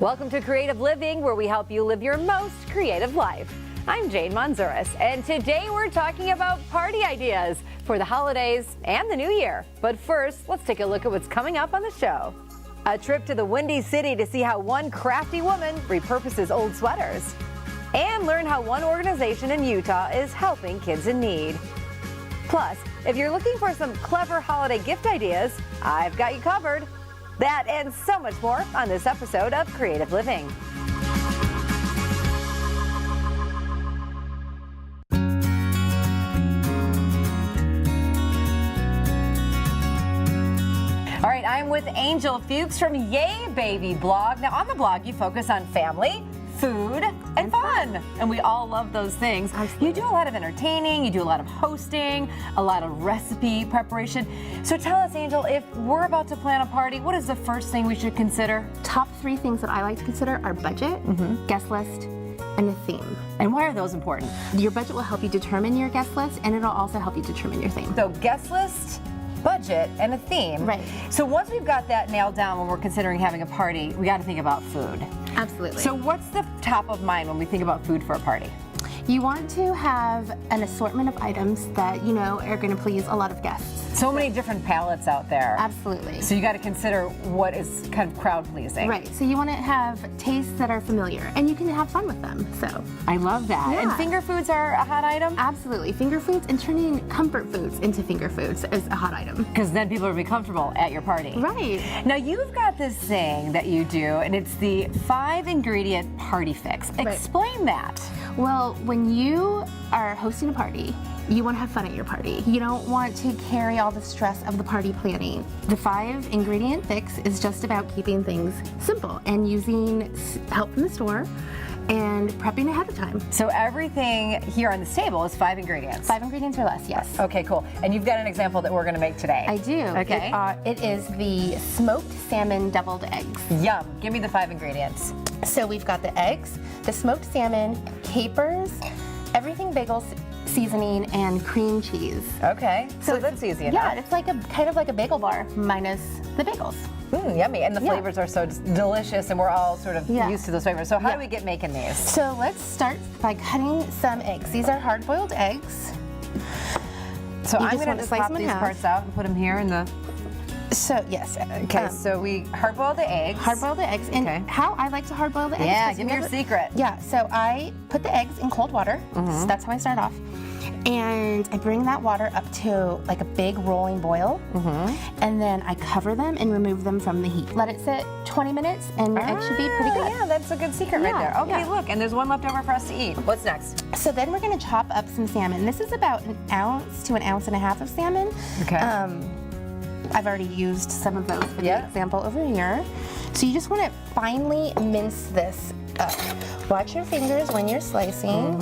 Welcome to Creative Living, where we help you live your most creative life. I'm Jane Manzuris, and today we're talking about party ideas for the holidays and the new year. But first, let's take a look at what's coming up on the show. A trip to the Windy City to see how one crafty woman repurposes old sweaters. And learn how one organization in Utah is helping kids in need. Plus, if you're looking for some clever holiday gift ideas, I've got you covered. That and so much more on this episode of Creative Living. All right, I'm with Angel Fuchs from Yay Baby blog. Now on the blog, you focus on family, food, and fun. And we all love those things. Absolutely. You do a lot of entertaining, you do a lot of hosting, a lot of recipe preparation. So tell us, Angel, if we're about to plan a party, what is the first thing we should consider? Top 3 things that I like to consider are budget, guest list, and a theme. And why are those important? Your budget will help you determine your guest list, and it'll also help you determine your theme. So guest list, budget, and a theme. Right. So once we've got that nailed down when we're considering having a party, we got to think about food. Absolutely. So what's the top of mind when we think about food for a party? You want to have an assortment of items that you know are going to please a lot of guests. So many different palettes out there. Absolutely. So you got to consider what is kind of crowd pleasing. Right. So you want to have tastes that are familiar, and you can have fun with them. So I love that. Yeah. And finger foods are a hot item? Absolutely. Finger foods, and turning comfort foods into finger foods is a hot item. Because then people will be comfortable at your party. Right. Now you've got this thing that you do, and it's the 5-ingredient party fix. Right. Explain that. Well, when you are hosting a party, you want to have fun at your party. You don't want to carry all the stress of the party planning. The 5-ingredient fix is just about keeping things simple and using help from the store and prepping ahead of time. So everything here on this table is 5 ingredients? 5 ingredients or less, yes. Okay, cool. And you've got an example that we're going to make today. I do. Okay. It is the smoked salmon deviled eggs. Yum. Give me the 5 ingredients. So we've got the eggs, the smoked salmon, capers, everything bagel seasoning, and cream cheese. Okay, so that's easy enough. Yeah, it's like kind of like a bagel bar minus the bagels. Yummy, and the flavors are so delicious, and we're all sort of used to those flavors. So how do we get making these? So let's start by cutting some eggs. These are hard-boiled eggs. So I'm going to just slice pop them in these half. parts out and put them here in the... So, yes. Okay, so we hard-boil the eggs. Hard-boil the eggs. And how I like to hard-boil the eggs. Yeah, give me your secret. Yeah, so I put the eggs in cold water. So that's how I start off. And I bring that water up to like a big rolling boil. And then I cover them and remove them from the heat. Let it sit 20 minutes and your eggs should be pretty good. Yeah, that's a good secret right there. Okay, look, and there's one left over for us to eat. What's next? So then we're going to chop up some salmon. This is about 1 ounce to 1.5 ounces of salmon. Okay. I've already used some of those for the example over here. So you just want to finely mince this up. Watch your fingers when you're slicing.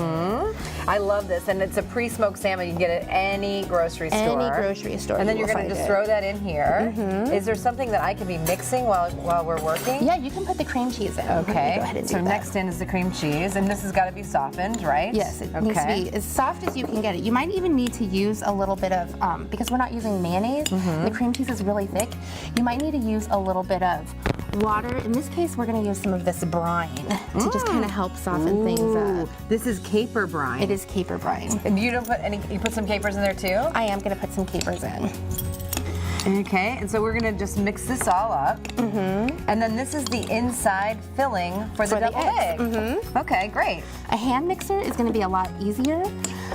I love this, and it's a pre-smoked salmon. You can get it at any grocery store. Any grocery store. And then you're going to just throw that in here. Is there something that I can be mixing while we're working? Yeah, you can put the cream cheese in. Okay. Go ahead and do so that. Next in is the cream cheese, and this has got to be softened, right? Yes, it needs to be as soft as you can get it. You might even need to use a little bit of, because we're not using mayonnaise, the cream cheese is really thick, you might need to use a little bit of water. In this case, we're going to use some of this brine to just kind of help soften things up. This is caper brine. It is caper brine. And you don't put any, you put some capers in there too? I am going to put some capers in. Okay, and so we're going to just mix this all up. And then this is the inside filling for the deviled egg. Okay, great. A hand mixer is going to be a lot easier,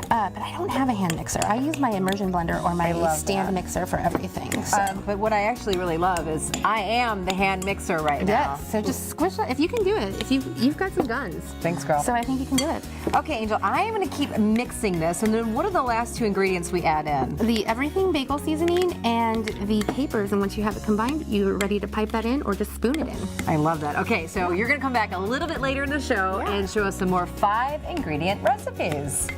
but I don't have a hand mixer. I use my immersion blender or my stand mixer for everything. So. But what I actually really love is I am the hand mixer right now. Yes, so just squish it. If you can do it, if you've got some guns. Thanks, girl. So I think you can do it. Okay, Angel, I am going to keep mixing this, and then what are the last 2 ingredients we add in? The everything bagel seasoning and the capers, and once you have it combined, you're ready to pipe that in or just spoon it in. I love that. Okay, so you're going to come back a little bit later in the show and show us some more 5-ingredient recipes.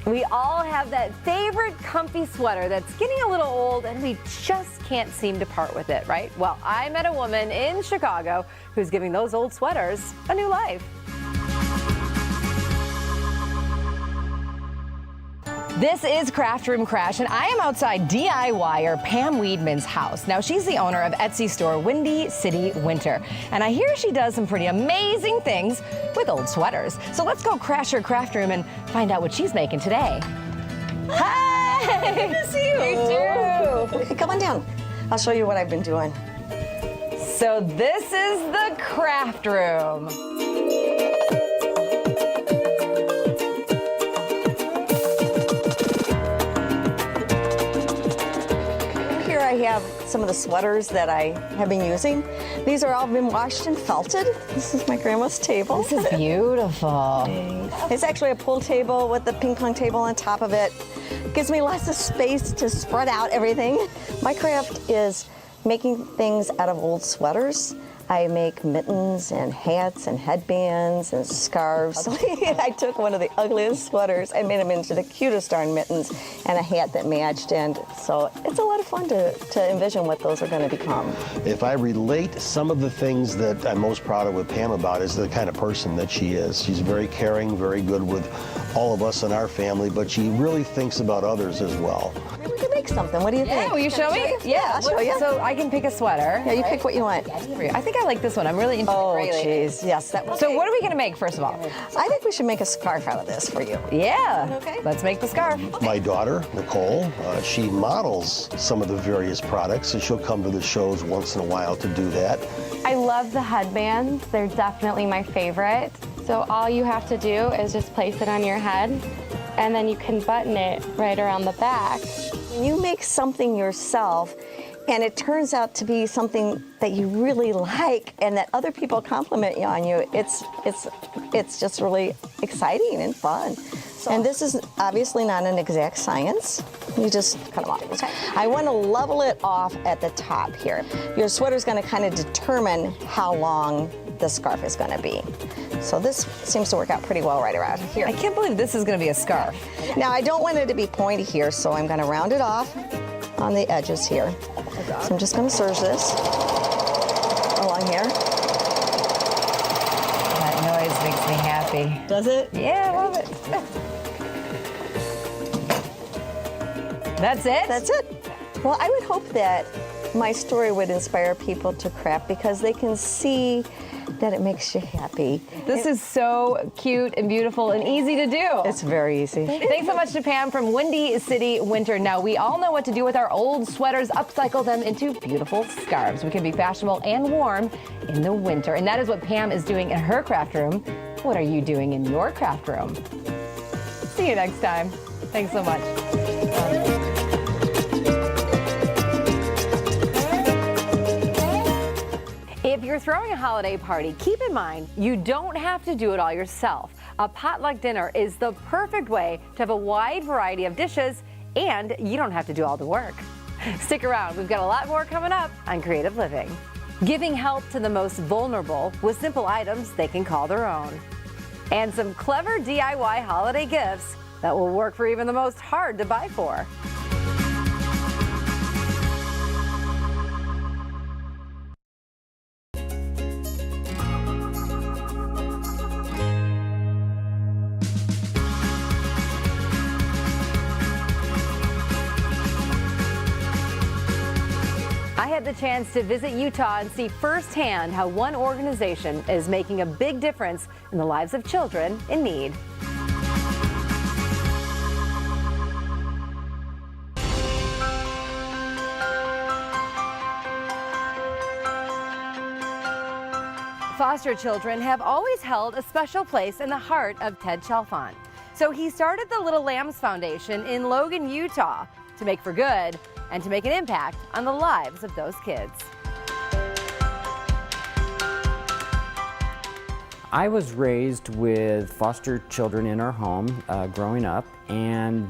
We all have that favorite comfy sweater that's getting a little old and we just can't seem to part with it, right? Well, I met a woman in Chicago who's giving those old sweaters a new life. This is Craft Room Crash, and I am outside DIYer Pam Weedman's house. Now, she's the owner of Etsy store Windy City Winter, and I hear she does some pretty amazing things with old sweaters. So let's go crash her craft room and find out what she's making today. Hi! Good to see you. You too. Okay, come on down. I'll show you what I've been doing. So this is the craft room. Here I have some of the sweaters that I have been using. These are all been washed and felted. This is my grandma's table. This is beautiful. It's actually a pool table with the ping pong table on top of it. Gives me lots of space to spread out everything. My craft is making things out of old sweaters. I make mittens and hats and headbands and scarves. I took one of the ugliest sweaters and made them into the cutest darn mittens and a hat that matched, and so it's a lot of fun to envision what those are going to become. If I relate some of the things that I'm most proud of with Pam about is the kind of person that she is. She's very caring, very good with all of us in our family, but she really thinks about others as well. We can make something. What do you think? Yeah, will you show me? Yeah, I'll show you. So I can pick a sweater. Yeah, you pick what you want. I think I like this one. I'm really into Oh, the gray lady. jeez. Yes, that was. So what are we going to make, first of all? I think we should make a scarf out of this for you. Yeah. Okay. Let's make the scarf. My daughter, Nicole, she models some of the various products, and she'll come to the shows once in a while to do that. I love the headbands. They're definitely my favorite. So all you have to do is just place it on your head, and then you can button it right around the back. When you make something yourself, and it turns out to be something that you really like and that other people compliment you on you, it's just really exciting and fun. And this is obviously not an exact science. You just cut them off. Okay. I want to level it off at the top here. Your sweater's going to kind of determine how long the scarf is going to be. So this seems to work out pretty well right around here. I can't believe this is going to be a scarf. Now I don't want it to be pointy here, so I'm going to round it off on the edges here. So I'm just going to serge this along here. That noise makes me happy. Does it? Yeah, I love it. That's it? That's it. Well, I would hope that my story would inspire people to craft because they can see that it makes you happy. This is so cute and beautiful and easy to do. It's very easy. Thanks so much to Pam from Windy City Winter. Now, we all know what to do with our old sweaters, upcycle them into beautiful scarves. We can be fashionable and warm in the winter. And that is what Pam is doing in her craft room. What are you doing in your craft room? See you next time. Thanks so much. If you're throwing a holiday party, keep in mind you don't have to do it all yourself. A potluck dinner is the perfect way to have a wide variety of dishes, and you don't have to do all the work. Stick around, we've got a lot more coming up on Creative Living. Giving help to the most vulnerable with simple items they can call their own. And some clever DIY holiday gifts that will work for even the most hard to buy for. I had the chance to visit Utah and see firsthand how one organization is making a big difference in the lives of children in need. Foster children have always held a special place in the heart of Ted Chalfant. So he started the Little Lambs Foundation in Logan, Utah, to make for good and to make an impact on the lives of those kids. I was raised with foster children in our home growing up, and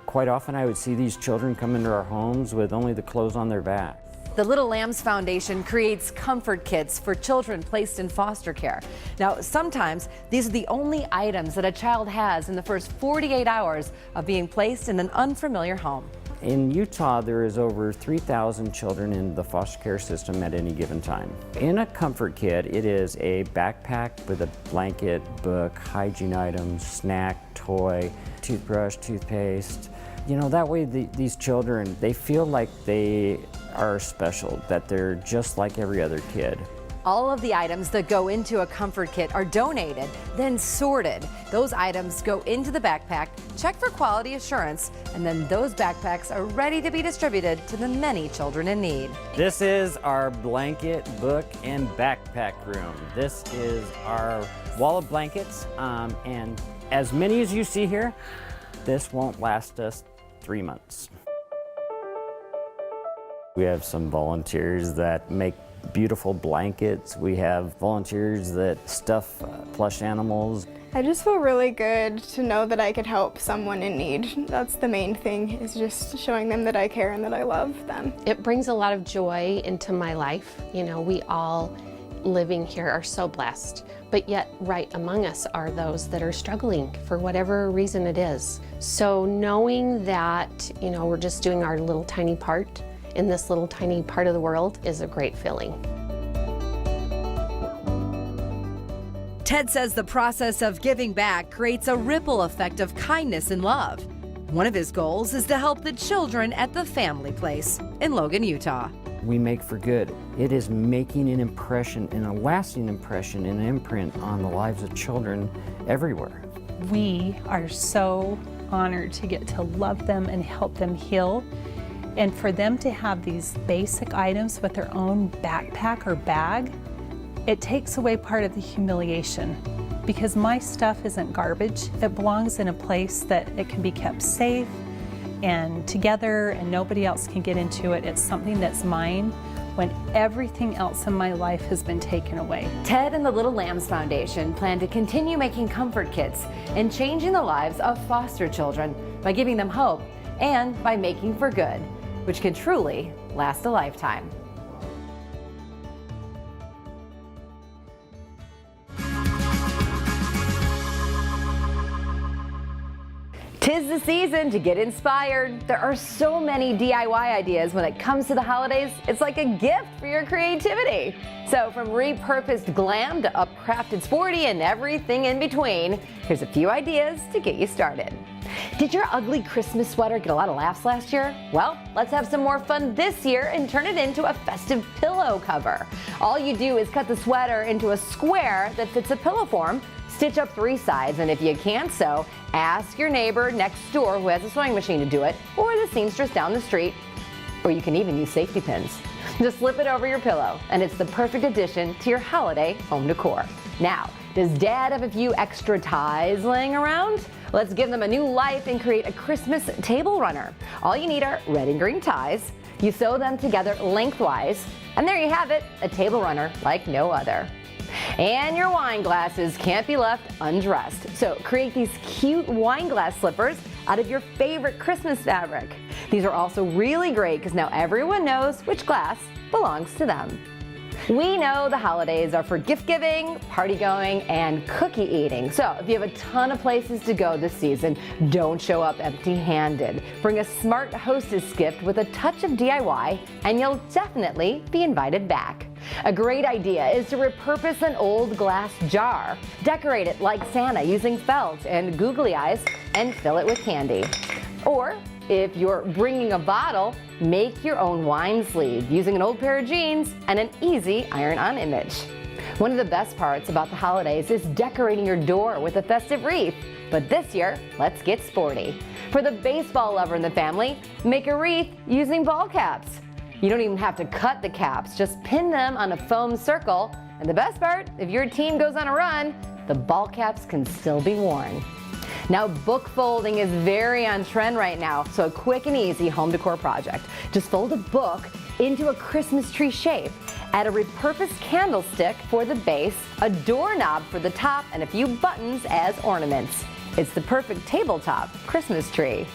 quite often I would see these children come into our homes with only the clothes on their back. The Little Lambs Foundation creates comfort kits for children placed in foster care. Now, sometimes these are the only items that a child has in the first 48 hours of being placed in an unfamiliar home. In Utah, there is over 3,000 children in the foster care system at any given time. In a comfort kit, it is a backpack with a blanket, book, hygiene items, snack, toy, toothbrush, toothpaste. You know, that way these children, they feel like they are special, that they're just like every other kid. All of the items that go into a comfort kit are donated, then sorted. Those items go into the backpack, checked for quality assurance, and then those backpacks are ready to be distributed to the many children in need. This is our blanket, book, and backpack room. This is our wall of blankets, and as many as you see here, this won't last us 3 months. We have some volunteers that make beautiful blankets. We have volunteers that stuff plush animals. I just feel really good to know that I could help someone in need. That's the main thing, is just showing them that I care and that I love them. It brings a lot of joy into my life. You know, we all living here are so blessed, but yet right among us are those that are struggling for whatever reason it is. So knowing that, you know, we're just doing our little tiny part in this little tiny part of the world is a great feeling. Ted says the process of giving back creates a ripple effect of kindness and love. One of his goals is to help the children at the Family Place in Logan, Utah. We make for good. It is making an impression, and a lasting impression, and an imprint on the lives of children everywhere. We are so honored to get to love them and help them heal. And for them to have these basic items with their own backpack or bag, it takes away part of the humiliation, because my stuff isn't garbage. It belongs in a place that it can be kept safe and together, and nobody else can get into it. It's something that's mine when everything else in my life has been taken away. Ted and the Little Lambs Foundation plan to continue making comfort kits and changing the lives of foster children by giving them hope and by making for good, which can truly last a lifetime. Tis the season to get inspired. There are so many DIY ideas when it comes to the holidays. It's like a gift for your creativity. So from repurposed glam to upcrafted sporty and everything in between, here's a few ideas to get you started. Did your ugly Christmas sweater get a lot of laughs last year? Well, let's have some more fun this year and turn it into a festive pillow cover. All you do is cut the sweater into a square that fits a pillow form, stitch up 3 sides, and if you can't sew, ask your neighbor next door who has a sewing machine to do it, or the seamstress down the street, or you can even use safety pins. Just slip it over your pillow, and it's the perfect addition to your holiday home decor. Now, does Dad have a few extra ties laying around? Let's give them a new life and create a Christmas table runner. All you need are red and green ties. You sew them together lengthwise, and there you have it, a table runner like no other. And your wine glasses can't be left undressed. So create these cute wine glass slippers out of your favorite Christmas fabric. These are also really great because now everyone knows which glass belongs to them. We know the holidays are for gift giving, party going, and cookie eating. So if you have a ton of places to go this season, don't show up empty-handed. Bring a smart hostess gift with a touch of DIY, and you'll definitely be invited back. A great idea is to repurpose an old glass jar. Decorate it like Santa using felt and googly eyes and fill it with candy. Or if you're bringing a bottle, make your own wine sleeve using an old pair of jeans and an easy iron-on image. One of the best parts about the holidays is decorating your door with a festive wreath. But this year, let's get sporty. For the baseball lover in the family, make a wreath using ball caps. You don't even have to cut the caps, just pin them on a foam circle. And the best part, if your team goes on a run, the ball caps can still be worn. Now, book folding is very on trend right now, so a quick and easy home decor project. Just fold a book into a Christmas tree shape. Add a repurposed candlestick for the base, a doorknob for the top, and a few buttons as ornaments. It's the perfect tabletop Christmas tree.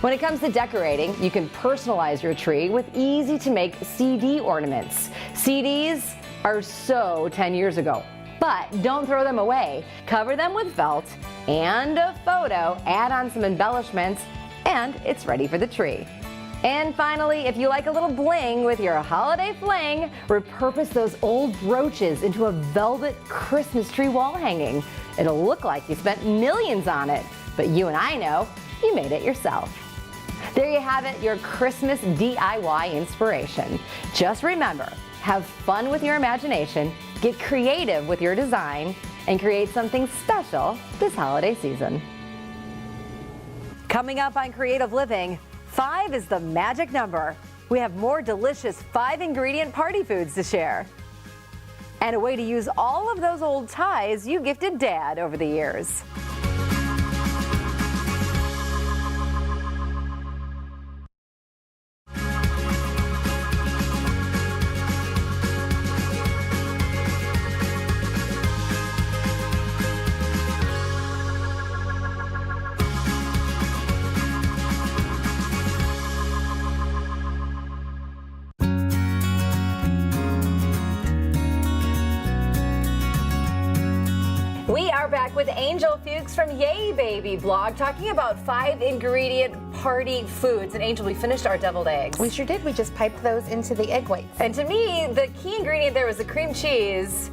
When it comes to decorating, you can personalize your tree with easy-to-make CD ornaments. CDs are so 10 years ago. But don't throw them away. Cover them with felt and a photo, add on some embellishments, and it's ready for the tree. And finally, if you like a little bling with your holiday fling, repurpose those old brooches into a velvet Christmas tree wall hanging. It'll look like you spent millions on it, but you and I know you made it yourself. There you have it, your Christmas DIY inspiration. Just remember, have fun with your imagination, get creative with your design, and create something special this holiday season. Coming up on Creative Living, 5 is the magic number. We have more delicious 5-ingredient party foods to share. And a way to use all of those old ties you gifted Dad over the years. We are back with Angel Fuchs from Yay Baby blog talking about 5-ingredient party foods. And Angel, we finished our deviled eggs. We sure did. We just piped those into the egg whites. And to me, the key ingredient there was the cream cheese.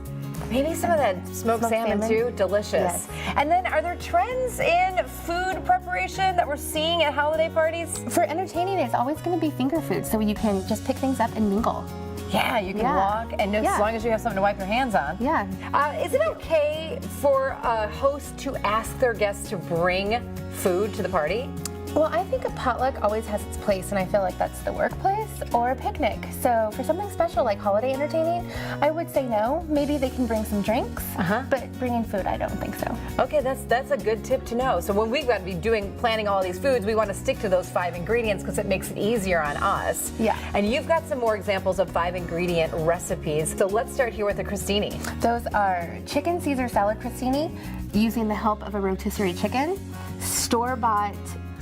Maybe some of that smoked salmon too. Delicious. Yes. And then are there trends in food preparation that we're seeing at holiday parties? For entertaining, it's always going to be finger food, so you can just pick things up and mingle. Yeah, you can walk, and as long as you have something to wipe your hands on. Yeah. Is it okay for a host to ask their guests to bring food to the party? Well, I think a potluck always has its place, and I feel like that's the workplace or a picnic. So for something special like holiday entertaining, I would say no. Maybe they can bring some drinks, but bringing food, I don't think so. Okay, that's a good tip to know. So when we've got to be planning all these foods, we want to stick to those 5 ingredients because it makes it easier on us. Yeah. And you've got some more examples of 5-ingredient recipes. So let's start here with the crostini. Those are chicken Caesar salad crostini using the help of a rotisserie chicken, store-bought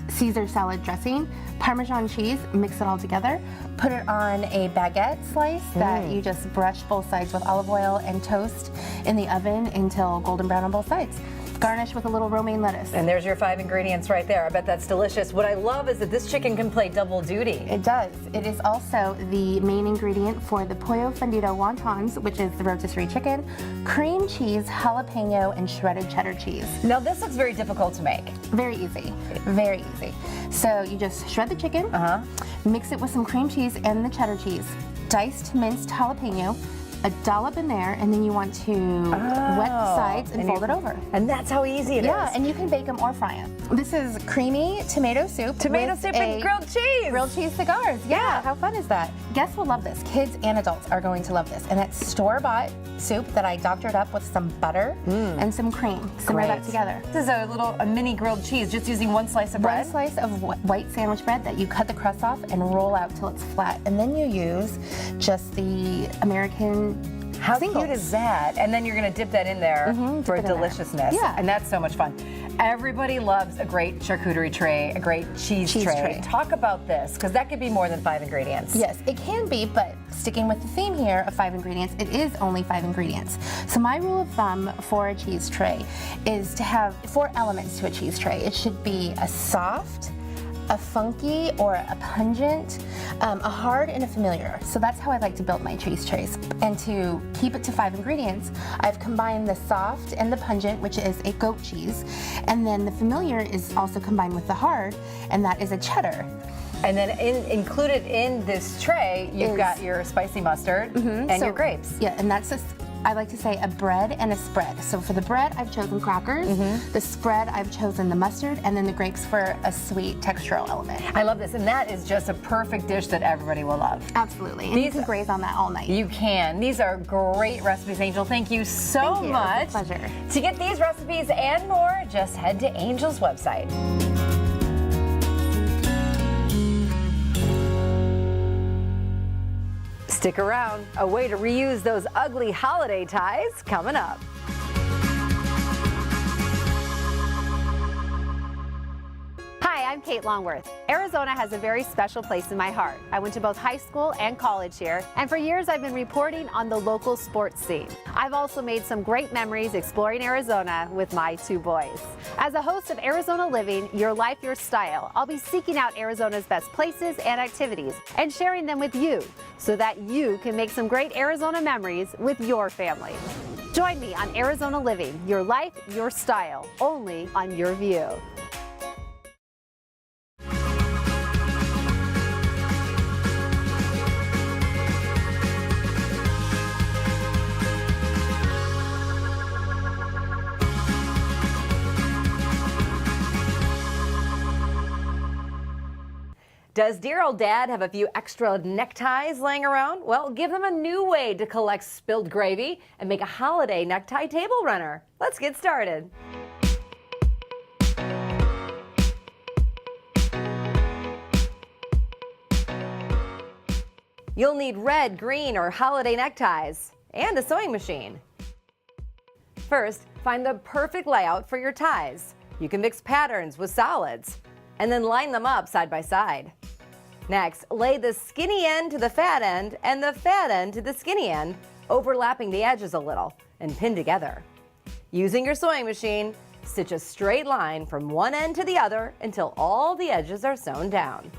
Caesar salad dressing, Parmesan cheese, mix it all together, put it on a baguette slice that you just brush both sides with olive oil and toast in the oven until golden brown on both sides. Garnish with a little romaine lettuce. And there's your 5 ingredients right there. I bet that's delicious. What I love is that this chicken can play double duty. It does. It is also the main ingredient for the pollo fundido wontons, which is the rotisserie chicken, cream cheese, jalapeno, and shredded cheddar cheese. Now this looks very difficult to make. Very easy. Very easy. So you just shred the chicken, mix it with some cream cheese and the cheddar cheese, diced minced jalapeno, a dollop in there, and then you want to wet the sides and fold it over. And that's how easy it is. Yeah, and you can bake them or fry them. This is creamy tomato soup. Tomato soup and grilled cheese. Grilled cheese cigars. Yeah, how fun is that? Guests will love this. Kids and adults are going to love this. And it's store-bought soup that I doctored up with some butter and some cream. Simmer that together. This is a mini grilled cheese, just using 1 slice of bread. 1 slice of white sandwich bread that you cut the crust off and roll out till it's flat. And then you use just the American How cute is that? And then you're going to dip that in there for deliciousness. Yeah. And that's so much fun. Everybody loves a great charcuterie tray, a great cheese tray. Talk about this, because that could be more than 5 ingredients. Yes, it can be, but sticking with the theme here of 5 ingredients, it is only 5 ingredients. So my rule of thumb for a cheese tray is to have 4 elements to a cheese tray. It should be a soft, a funky, or a pungent, a hard, and a familiar. So that's how I like to build my cheese trays. And to keep it to 5 ingredients, I've combined the soft and the pungent, which is a goat cheese, and then the familiar is also combined with the hard, and that is a cheddar. And then included in this tray, you've got your spicy mustard and your grapes. Yeah, and that's I like to say a bread and a spread. So for the bread, I've chosen crackers. The spread, I've chosen the mustard, and then the grapes for a sweet textural element. I love this, and that is just a perfect dish that everybody will love. Absolutely, and you can graze on that all night. You can. These are great recipes, Angel. Thank you so much. It's a pleasure. To get these recipes and more, just head to Angel's website. Stick around. A way to reuse those ugly holiday ties coming up. Hi, I'm I'm Kate Longworth. Arizona has a very special place in my heart. I went to both high school and college here, and for years I've been reporting on the local sports scene. I've also made some great memories exploring Arizona with my 2 boys. As a host of Arizona Living, Your Life, Your Style, I'll be seeking out Arizona's best places and activities and sharing them with you so that you can make some great Arizona memories with your family. Join me on Arizona Living, Your Life, Your Style, only on Yurview. Does dear old dad have a few extra neckties laying around? Well, give them a new way to collect spilled gravy and make a holiday necktie table runner. Let's get started. You'll need red, green, or holiday neckties and a sewing machine. First, find the perfect layout for your ties. You can mix patterns with solids and then line them up side by side. Next, lay the skinny end to the fat end and the fat end to the skinny end, overlapping the edges a little and pin together. Using your sewing machine, stitch a straight line from one end to the other until all the edges are sewn down.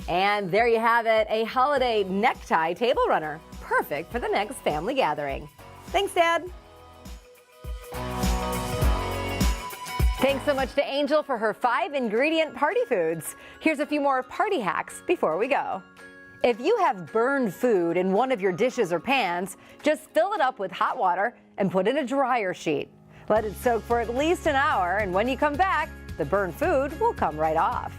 And there you have it, a holiday necktie table runner, perfect for the next family gathering. Thanks, Dad. Thanks so much to Angel for her 5-ingredient party foods. Here's a few more party hacks before we go. If you have burned food in one of your dishes or pans, just fill it up with hot water and put in a dryer sheet. Let it soak for at least an hour, and when you come back, the burned food will come right off.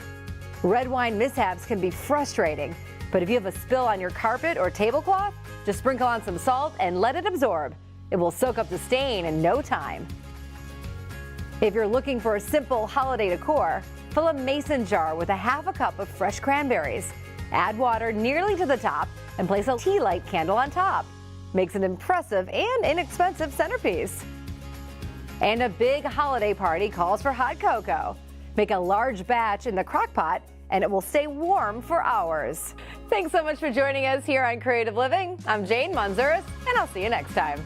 Red wine mishaps can be frustrating, but if you have a spill on your carpet or tablecloth, just sprinkle on some salt and let it absorb. It will soak up the stain in no time. If you're looking for a simple holiday decor, fill a mason jar with a ½ cup of fresh cranberries. Add water nearly to the top and place a tea light candle on top. Makes an impressive and inexpensive centerpiece. And a big holiday party calls for hot cocoa. Make a large batch in the crock pot and it will stay warm for hours. Thanks so much for joining us here on Creative Living. I'm Jane Manzuris, and I'll see you next time.